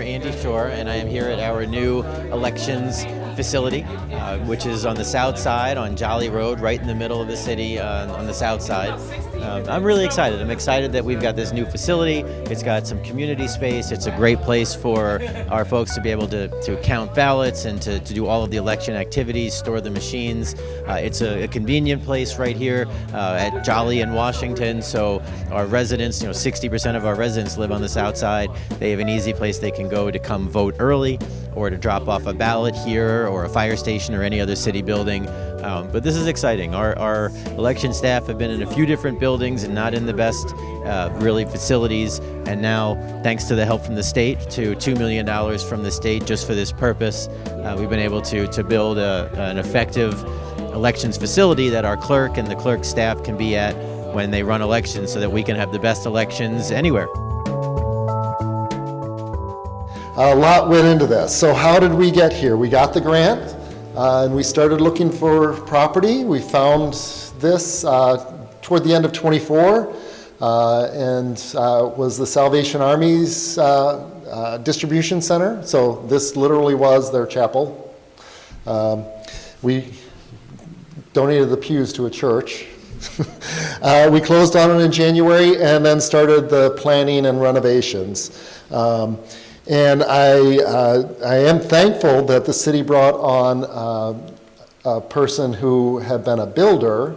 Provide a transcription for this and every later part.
Mayor Andy Shore, and I am here at our new elections facility, which is on the south side on Jolly Road, right in the middle of the city on the south side. I'm really excited. I'm excited that we've got this new facility. It's got some community space. It's a great place for our folks to be able to count ballots and to do all of the election activities, store the machines. It's a convenient place right here at Jolly in Washington, so our residents, 60% of our residents live on the south side. They have an easy place they can go to come vote early or to drop off a ballot here or a fire station or any other city building. But this is exciting. Our election staff have been in a few different buildings and not in the best, really, facilities. And now, thanks to the help from the state, to $2 million from the state just for this purpose, we've been able to build an effective elections facility that our clerk and the clerk staff can be at when they run elections so that we can have the best elections anywhere. A lot went into this. So how did we get here? We got the grant and we started looking for property. We found this toward the end of 24 and was the Salvation Army's distribution center. So this literally was their chapel. We donated the pews to a church. We closed on it in January and then started the planning and renovations. And I am thankful that the city brought on a person who had been a builder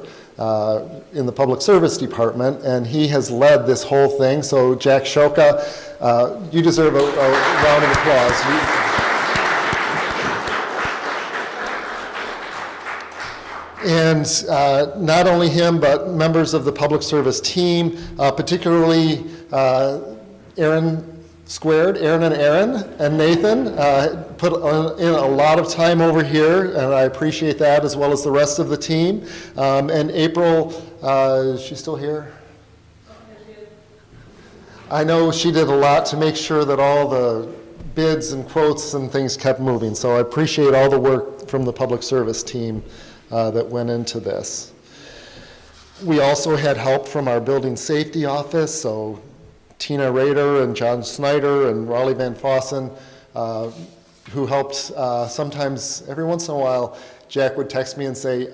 in the public service department, and he has led this whole thing. So Jack Shoka, you deserve a round of applause. And not only him, but members of the public service team, particularly Aaron and Aaron and Nathan put in a lot of time over here, and I appreciate that, as well as the rest of the team. And April, is she still here? I know she did a lot to make sure that all the bids and quotes and things kept moving, so I appreciate all the work from the public service team that went into this. We also had help from our building safety office, so Tina Rader and John Snyder and Raleigh Van Fossen, who helped sometimes, every once in a while, Jack would text me and say,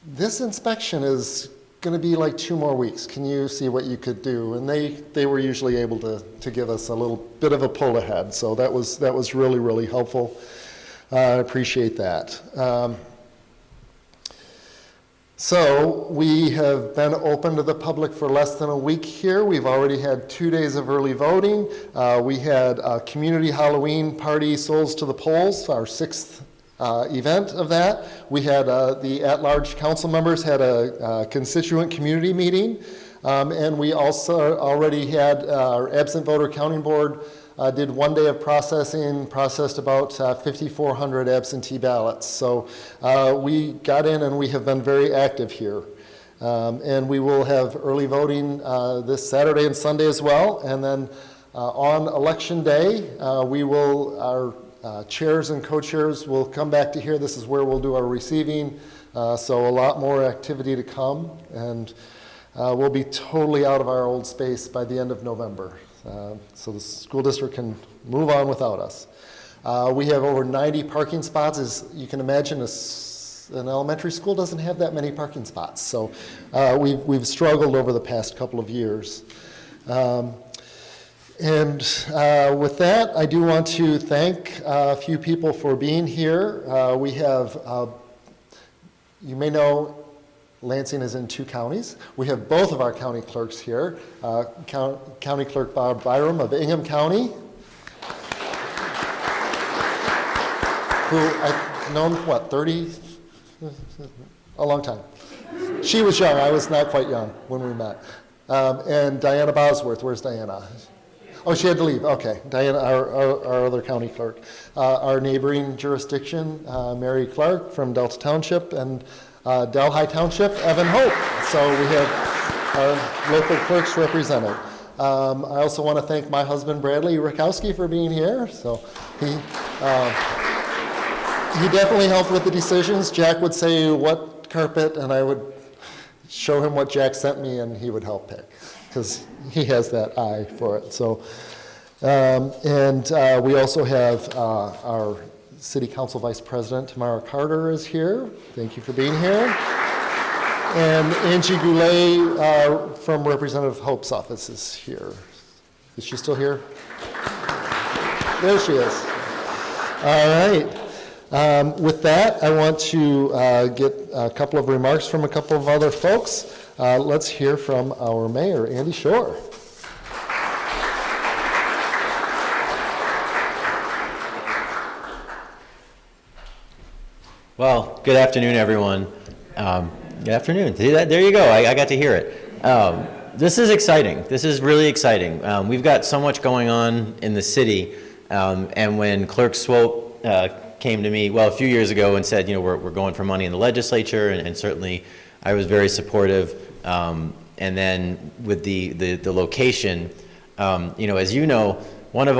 this inspection is going to be like 2 more weeks. Can you see what you could do? And they were usually able to give us a little bit of a pull ahead. So that was really, really helpful. I appreciate that. So we have been open to the public for less than a week here. We've already had 2 days of early voting. We had a community Halloween party, Souls to the Polls, our 6th event of that. We had the at-large council members had a constituent community meeting. And we also already had our absent voter counting board did 1 day of processing, processed about 5,400 absentee ballots. So we got in and we have been very active here. And we will have early voting this Saturday and Sunday as well. And then on election day, our chairs and co-chairs will come back to here. This is where we'll do our receiving. So a lot more activity to come. And we'll be totally out of our old space by the end of November. So the school district can move on without us. We have over 90 parking spots. As you can imagine, an elementary school doesn't have that many parking spots. So we've struggled over the past couple of years. And with that, I do want to thank a few people for being here. We have, you may know, Lansing is in 2 counties. We have both of our county clerks here. County Clerk Bob Byram of Ingham County, who I've known, 30? A long time. She was young. I was not quite young when we met. And Diana Bosworth. Where's Diana? Oh, she had to leave. Okay. Diana, our other county clerk. Our neighboring jurisdiction, Mary Clark from Delta Township, and Delhi Township, Evan Hope. So we have our local clerks represented. I also want to thank my husband, Bradley Rakowski, for being here. So he definitely helped with the decisions. Jack would say what carpet, and I would show him what Jack sent me, and he would help pick, because he has that eye for it. So We also have our City Council Vice President, Tamara Carter, is here. Thank you for being here. And Angie Goulet from Representative Hope's office is here. Is she still here? There she is. All right. With that, I want to get a couple of remarks from a couple of other folks. Let's hear from our mayor, Andy Shore. Well, good afternoon, everyone. Good afternoon. See that? There you go. I got to hear it. This is exciting. This is really exciting. We've got so much going on in the city. And when Clerk Swope came to me, well, a few years ago and said, you know, we're going for money in the legislature, and certainly I was very supportive. And then with the location, you know, as you know, one of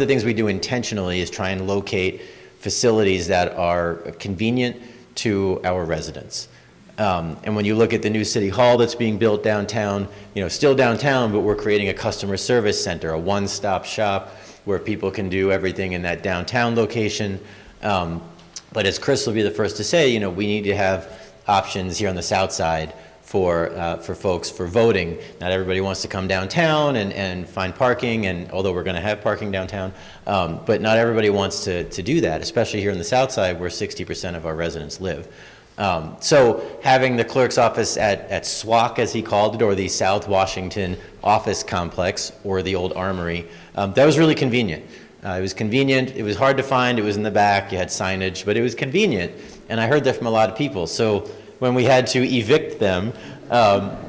the things we do intentionally is try and locate facilities that are convenient to our residents. And when you look at the new city hall that's being built downtown, you know, still downtown, but we're creating a customer service center, a one-stop shop where people can do everything in that downtown location. But as Chris will be the first to say, you know, we need to have options here on the south side for folks for voting. Not everybody wants to come downtown and find parking, and although we're going to have parking downtown, but not everybody wants to do that, especially here on the south side where 60% of our residents live. So having the clerk's office at SWAC, as he called it, or the South Washington Office Complex, or the old Armory, that was really convenient. It was convenient. It was hard to find. It was in the back. You had signage, but it was convenient. And I heard that from a lot of people. So when we had to evict them,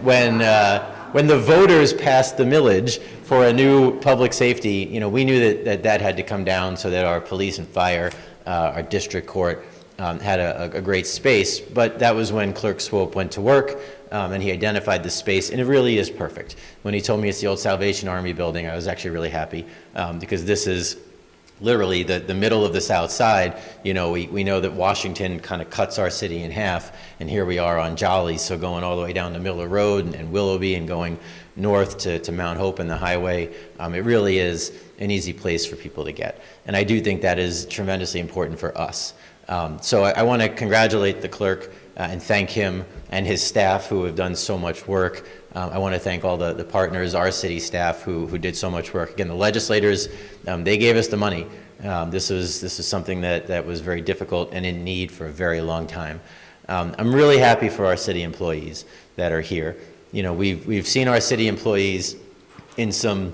when the voters passed the millage for a new public safety, you know, we knew that had to come down so that our police and fire, our district court, had a great space. But that was when Clerk Swope went to work, and he identified the space, and it really is perfect. When he told me it's the old Salvation Army building, I was actually really happy, because this is literally the middle of the south side. You know, we know that Washington kind of cuts our city in half, and here we are on Jolly, so going all the way down to Miller Road and Willoughby and going north to Mount Hope and the highway. It really is an easy place for people to get. And I do think that is tremendously important for us. So I want to congratulate the clerk and thank him and his staff who have done so much work. I want to thank all the partners, our city staff who did so much work. Again, the legislators, they gave us the money. This is something that was very difficult and in need for a very long time. I'm really happy for our city employees that are here. You know, we've seen our city employees in some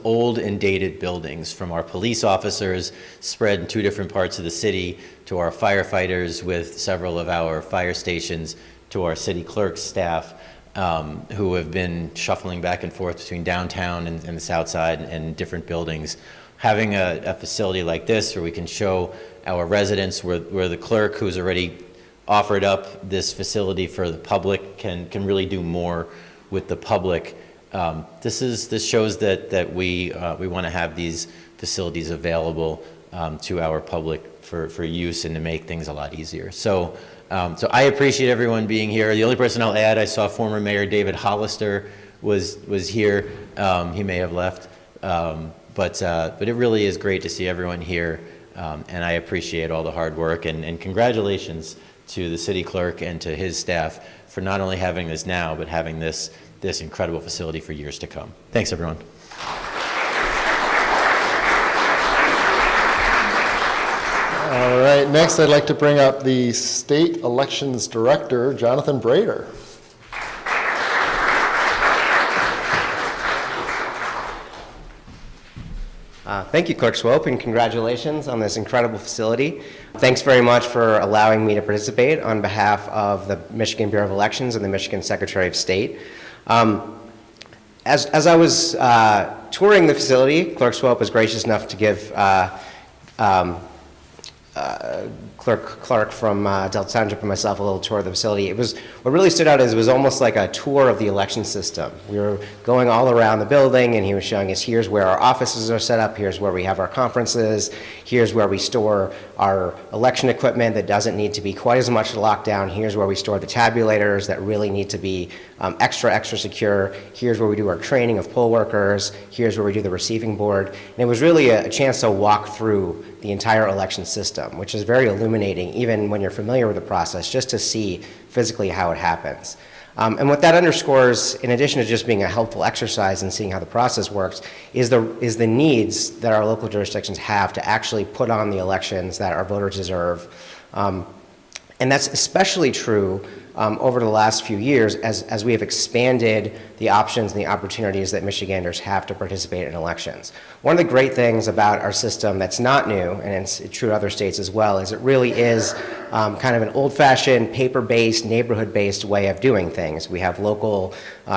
old and dated buildings, from our police officers spread in 2 different parts of the city, to our firefighters with several of our fire stations, to our city clerk's staff, who have been shuffling back and forth between downtown and the south side and different buildings. Having a facility like this where we can show our residents where the clerk, who's already offered up this facility for the public, can really do more with the public. This shows that we want to have these facilities available to our public for use and to make things a lot easier. So I appreciate everyone being here. The only person I'll add, I saw former Mayor David Hollister was here. He may have left, but it really is great to see everyone here, and I appreciate all the hard work, and congratulations to the city clerk and to his staff for not only having this now, but having this incredible facility for years to come. Thanks, everyone. All right, next I'd like to bring up the State Elections Director, Jonathan Brader. Thank you, Clerk Swope, and congratulations on this incredible facility. Thanks very much for allowing me to participate on behalf of the Michigan Bureau of Elections and the Michigan Secretary of State. As I was touring the facility, Clerk Swope was gracious enough to give Clark from Delta Township and myself a little tour of the facility. What really stood out is it was almost like a tour of the election system. We were going all around the building, and he was showing us, here's where our offices are set up, here's where we have our conferences, here's where we store our election equipment that doesn't need to be quite as much locked down, here's where we store the tabulators that really need to be extra secure. Here's where we do our training of poll workers. Here's where we do the receiving board. And it was really a chance to walk through the entire election system, which is very illuminating, even when you're familiar with the process, just to see physically how it happens. And what that underscores, in addition to just being a helpful exercise in seeing how the process works, is the needs that our local jurisdictions have to actually put on the elections that our voters deserve. And that's especially true over the last few years as we have expanded the options and the opportunities that Michiganders have to participate in elections. One of the great things about our system that's not new, and it's true to other states as well, is it really is kind of an old-fashioned, paper-based, neighborhood-based way of doing things. We have local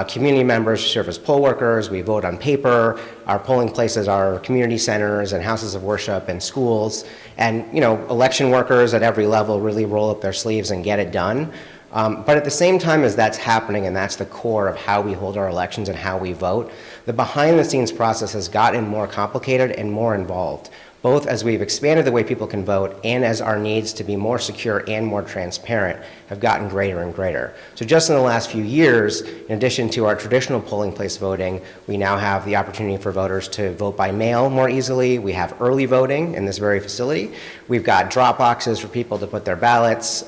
community members who serve as poll workers. We vote on paper. Our polling places are community centers and houses of worship and schools. And, you know, election workers at every level really roll up their sleeves and get it done. But at the same time as that's happening, and that's the core of how we hold our elections and how we vote, the behind-the-scenes process has gotten more complicated and more involved, both as we've expanded the way people can vote and as our needs to be more secure and more transparent have gotten greater and greater. So just in the last few years, in addition to our traditional polling place voting, we now have the opportunity for voters to vote by mail more easily. We have early voting in this very facility. We've got drop boxes for people to put their ballots.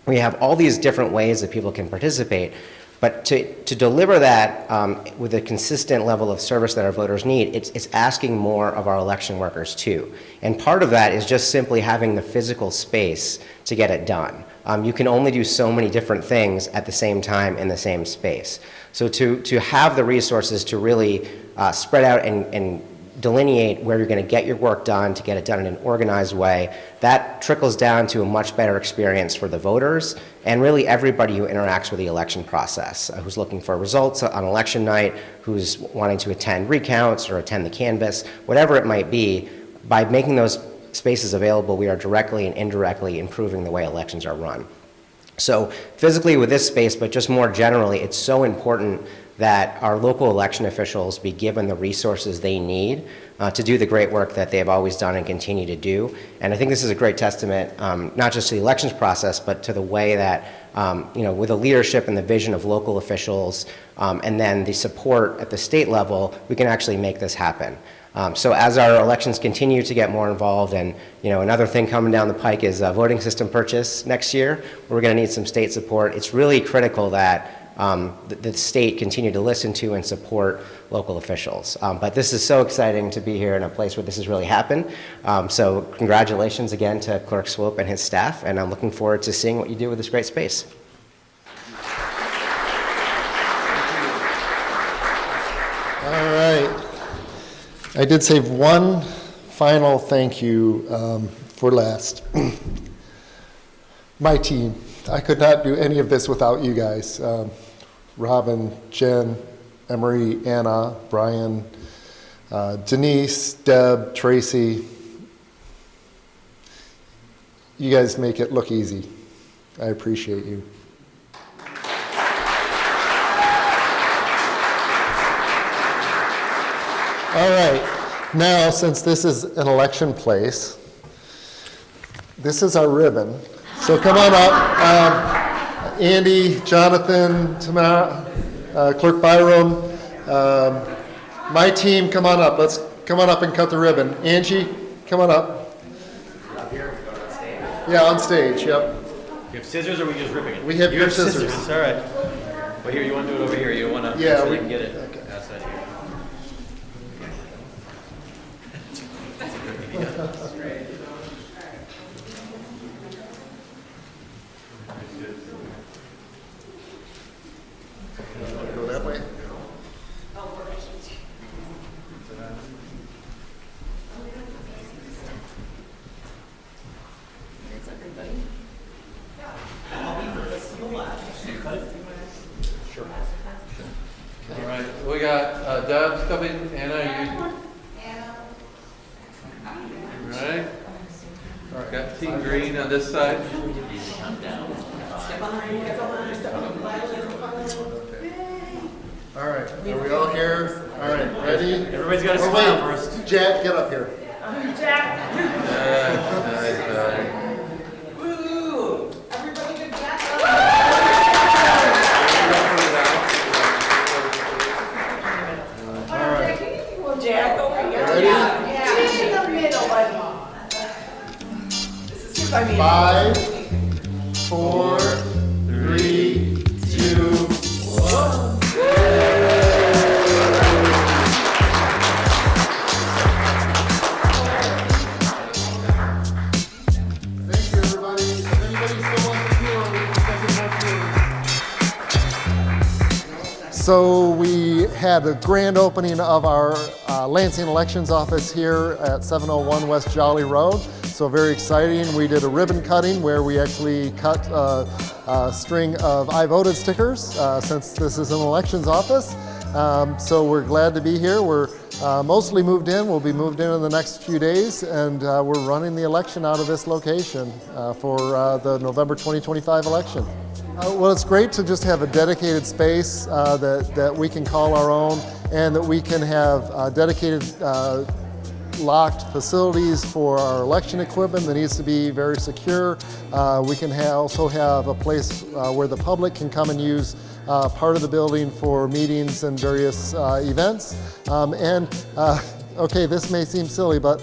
We have all these different ways that people can participate, but to deliver that with a consistent level of service that our voters need, it's asking more of our election workers too. And part of that is just simply having the physical space to get it done. You can only do so many different things at the same time in the same space. So to have the resources to really spread out and delineate where you're going to get your work done, to get it done in an organized way, that trickles down to a much better experience for the voters and really everybody who interacts with the election process, who's looking for results on election night, who's wanting to attend recounts or attend the canvass, whatever it might be. By making those spaces available, we are directly and indirectly improving the way elections are run. So physically with this space, but just more generally, it's so important that our local election officials be given the resources they need to do the great work that they've always done and continue to do. And I think this is a great testament, not just to the elections process, but to the way that, with the leadership and the vision of local officials, and then the support at the state level, we can actually make this happen. So as our elections continue to get more involved, and another thing coming down the pike is a voting system purchase next year, we're going to need some state support. It's really critical that the state continue to listen to and support local officials. But this is so exciting to be here in a place where this has really happened. So congratulations again to Clerk Swope and his staff, and I'm looking forward to seeing what you do with this great space. All right. I did save one final thank you for last. My team. I could not do any of this without you guys. Robin, Jen, Emery, Anna, Brian, Denise, Deb, Tracy. You guys make it look easy. I appreciate you. All right, now since this is an election place, this is our ribbon. So come on up. Andy, Jonathan, Tamara, Clerk Byram, my team, come on up. Let's come on up and cut the ribbon. Angie, come on up. Up here, on stage. Yeah, on stage, yep. You have scissors, or are we just ripping it? We have you your have scissors. All right. Well, here, you want to do it over here. You want to, Yeah, so we you can get it okay. outside here. Go that way. All right, we got Deb's coming. Anna, you? All right. Got Team Green on this side. All right, are we all here? All right, ready? Everybody's got to Oh, smile wait. first. Jack, get up here. Nice, Woo! Everybody good job. 5, 4, 3, 2, 1. Thank you, everybody. If anybody still wants to tour, we can take more tours. So we had a grand opening of our Lansing Elections Office here at 701 West Jolly Road. So very exciting. We did a ribbon cutting where we actually cut a string of I voted stickers since this is an elections office. So we're glad to be here. We're mostly moved in. We'll be moved in the next few days, and we're running the election out of this location for the November 2025 election. Well, it's great to just have a dedicated space that we can call our own, and that we can have dedicated locked facilities for our election equipment that needs to be very secure. We can also have a place where the public can come and use part of the building for meetings and various events. Okay, this may seem silly, but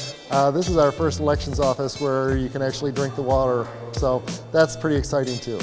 this is our first elections office where you can actually drink the water. So that's pretty exciting too.